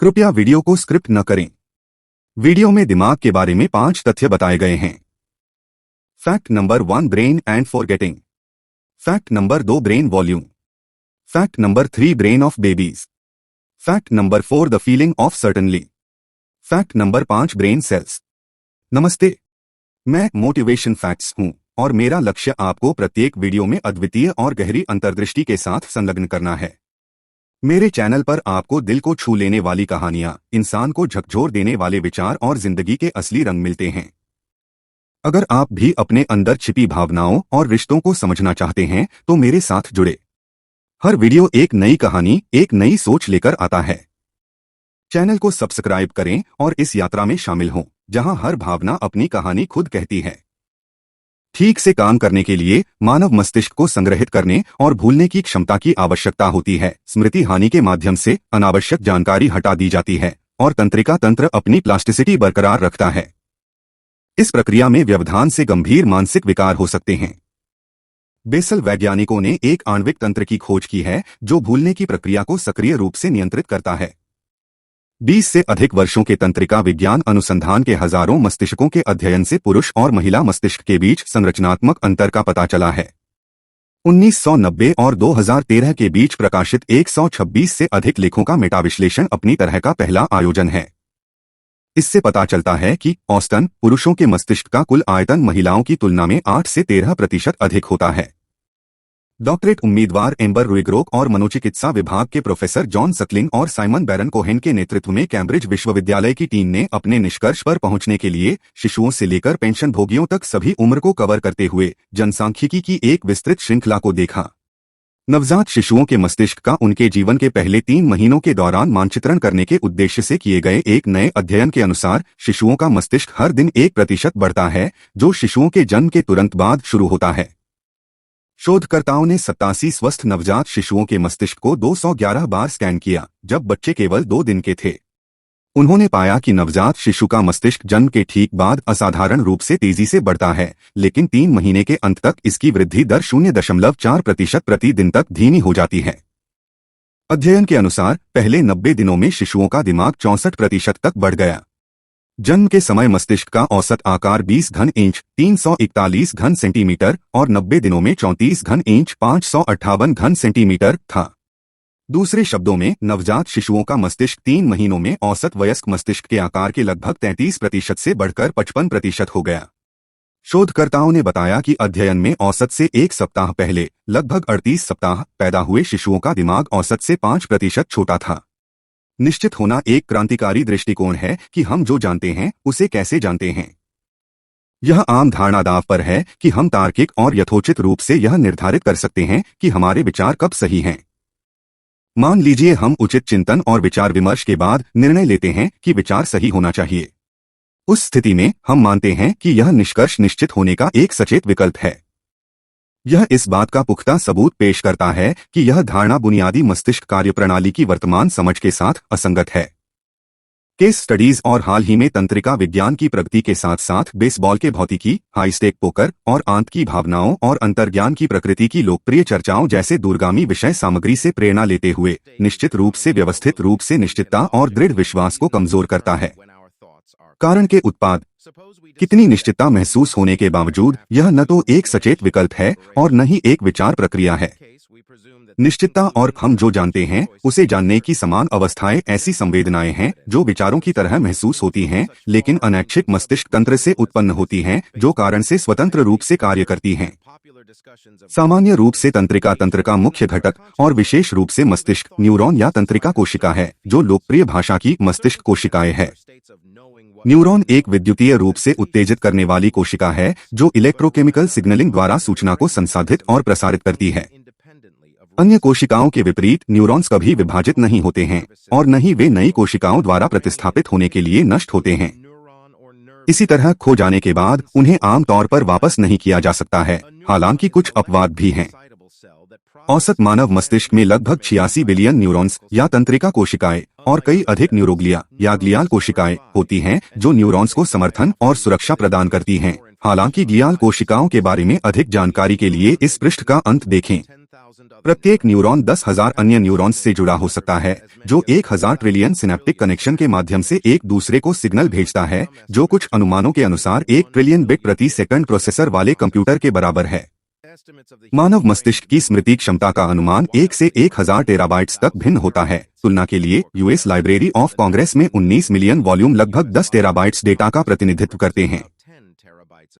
कृपया वीडियो को स्क्रिप्ट न करें। वीडियो में दिमाग के बारे में 5 तथ्य बताए गए हैं। Fact number 1, brain and forgetting. Fact number 2, brain volume. Fact number 3, brain of babies. Fact number 4, the feeling of certainly. Fact number 5, brain cells. नमस्ते, मैं मोटिवेशन फैक्ट्स हूं और मेरा लक्ष्य आपको प्रत्येक वीडियो में अद्वितीय और गहरी अंतर्दृष्टि के साथ संलग्न करना है। मेरे चैनल पर आपको दिल को छू लेने वाली कहानियां, इंसान को झकझोर देने वाले विचार और जिंदगी के असली रंग मिलते हैं। अगर आप भी अपने अंदर छिपी भावनाओं और रिश्तों को समझना चाहते हैं तो मेरे साथ जुड़े। हर वीडियो एक नई कहानी, एक नई सोच लेकर आता है। चैनल को सब्सक्राइब करें और इस यात्रा में शामिल हों जहां हर भावना अपनी कहानी खुद कहती है। ठीक से काम करने के लिए मानव मस्तिष्क को संग्रहित करने और भूलने की क्षमता की आवश्यकता होती है। स्मृति हानि के माध्यम से अनावश्यक जानकारी हटा दी जाती है और तंत्रिका तंत्र अपनी प्लास्टिसिटी बरकरार रखता है। इस प्रक्रिया में व्यवधान से गंभीर मानसिक विकार हो सकते हैं। बेसल वैज्ञानिकों ने एक आणविक तंत्र की खोज की है जो भूलने की प्रक्रिया को सक्रिय रूप से नियंत्रित करता है। 20 से अधिक वर्षों के तंत्रिका विज्ञान अनुसंधान के हजारों मस्तिष्कों के अध्ययन से पुरुष और महिला मस्तिष्क के बीच संरचनात्मक अंतर का पता चला है। 1990 और 2013 के बीच प्रकाशित 126 से अधिक लेखों का मेटा विश्लेषण अपनी तरह का पहला आयोजन है। इससे पता चलता है कि औसतन पुरुषों के मस्तिष्क का कुल आयतन महिलाओं की तुलना में 8 से 13% अधिक होता है। डॉक्टरेट उम्मीदवार एम्बर रुइग्रोक और मनोचिकित्सा विभाग के प्रोफेसर जॉन सकलिंग और साइमन बैरन कोहेन के नेतृत्व में कैम्ब्रिज विश्वविद्यालय की टीम ने अपने निष्कर्ष पर पहुंचने के लिए शिशुओं से लेकर पेंशनभोगियों तक सभी उम्र को कवर करते हुए जनसांख्यिकी की एक विस्तृत श्रृंखला को देखा। नवजात शिशुओं के मस्तिष्क का उनके जीवन के पहले 3 महीनों के दौरान मानचित्रण करने के उद्देश्य से किए गए एक नए अध्ययन के अनुसार शिशुओं का मस्तिष्क हर दिन 1% बढ़ता है, जो शिशुओं के जन्म के तुरंत बाद शुरू होता है। शोधकर्ताओं ने 87 स्वस्थ नवजात शिशुओं के मस्तिष्क को 211 बार स्कैन किया जब बच्चे केवल 2 दिन के थे। उन्होंने पाया कि नवजात शिशु का मस्तिष्क जन्म के ठीक बाद असाधारण रूप से तेजी से बढ़ता है, लेकिन 3 महीने के अंत तक इसकी वृद्धि दर 0.4% प्रति दिन तक धीमी हो जाती है। अध्ययन के अनुसार पहले 90 दिनों में शिशुओं का दिमाग 64% तक बढ़ गया। जन्म के समय मस्तिष्क का औसत आकार 20 घन इंच 341 घन सेंटीमीटर और 90 दिनों में 34 घन इंच 558 घन सेंटीमीटर था। दूसरे शब्दों में नवजात शिशुओं का मस्तिष्क 3 महीनों में औसत वयस्क मस्तिष्क के आकार के लगभग 33% से बढ़कर 55% हो गया। शोधकर्ताओं ने बताया कि अध्ययन में औसत से 1 सप्ताह पहले लगभग 38 सप्ताह पैदा हुए शिशुओं का दिमाग औसत से 5% छोटा था। निश्चित होना एक क्रांतिकारी दृष्टिकोण है कि हम जो जानते हैं उसे कैसे जानते हैं। यह आम धारणा दांव पर है कि हम तार्किक और यथोचित रूप से यह निर्धारित कर सकते हैं कि हमारे विचार कब सही हैं। मान लीजिए हम उचित चिंतन और विचार विमर्श के बाद निर्णय लेते हैं कि विचार सही होना चाहिए। उस स्थिति में हम मानते हैं कि यह निष्कर्ष निश्चित होने का एक सचेत विकल्प है। यह इस बात का पुख्ता सबूत पेश करता है कि यह धारणा बुनियादी मस्तिष्क कार्यप्रणाली की वर्तमान समझ के साथ असंगत है। केस स्टडीज और हाल ही में तंत्रिका विज्ञान की प्रगति के साथ साथ बेसबॉल के भौतिकी, हाईस्टेक पोकर और आंत की भावनाओं और अंतर्ज्ञान की प्रकृति की लोकप्रिय चर्चाओं जैसे दूरगामी विषय सामग्री से प्रेरणा लेते हुए निश्चित रूप से व्यवस्थित रूप से निश्चितता और दृढ़ विश्वास को कमजोर करता है। कारण के उत्पाद। कितनी निश्चितता महसूस होने के बावजूद यह न तो एक सचेत विकल्प है और न ही एक विचार प्रक्रिया है। निश्चितता और हम जो जानते हैं उसे जानने की समान अवस्थाएं ऐसी संवेदनाएं हैं जो विचारों की तरह महसूस होती हैं, लेकिन अनैच्छिक मस्तिष्क तंत्र से उत्पन्न होती हैं जो कारण से स्वतंत्र रूप से कार्य करती हैं। सामान्य रूप से तंत्रिका तंत्र का मुख्य घटक और विशेष रूप से मस्तिष्क न्यूरॉन या तंत्रिका कोशिका है, जो लोकप्रिय भाषा की मस्तिष्क कोशिकाएं है। न्यूरॉन एक विद्युतीय रूप से उत्तेजित करने वाली कोशिका है जो इलेक्ट्रोकेमिकल सिग्नलिंग द्वारा सूचना को संसाधित और प्रसारित करती है। अन्य कोशिकाओं के विपरीत न्यूरॉन्स कभी विभाजित नहीं होते हैं और न ही वे नई कोशिकाओं द्वारा प्रतिस्थापित होने के लिए नष्ट होते हैं। इसी तरह खो जाने के बाद उन्हें आमतौर पर वापस नहीं किया जा सकता है, हालांकि कुछ अपवाद भी हैं। औसत मानव मस्तिष्क में लगभग 86 बिलियन न्यूरॉन्स या तंत्रिका कोशिकाएं और कई अधिक न्यूरोग्लिया या ग्लियाल कोशिकाएं होती हैं जो न्यूरॉन्स को समर्थन और सुरक्षा प्रदान करती हैं। हालांकि ग्लियाल कोशिकाओं के बारे में अधिक जानकारी के लिए इस पृष्ठ का अंत देखें। प्रत्येक न्यूरॉन 10,000 अन्य न्यूरॉन्स से जुड़ा हो सकता है, जो 1,000 ट्रिलियन सिनेप्टिक कनेक्शन के माध्यम से एक दूसरे को सिग्नल भेजता है, जो कुछ अनुमानों के अनुसार 1 ट्रिलियन बिट प्रति सेकंड प्रोसेसर वाले कंप्यूटर के बराबर है। मानव मस्तिष्क की स्मृति क्षमता का अनुमान 1 से 1,000 टेराबाइट्स तक भिन्न होता है। तुलना के लिए यूएस लाइब्रेरी ऑफ कांग्रेस में 19 मिलियन वॉल्यूम लगभग 10 टेराबाइट्स डेटा का प्रतिनिधित्व करते हैं।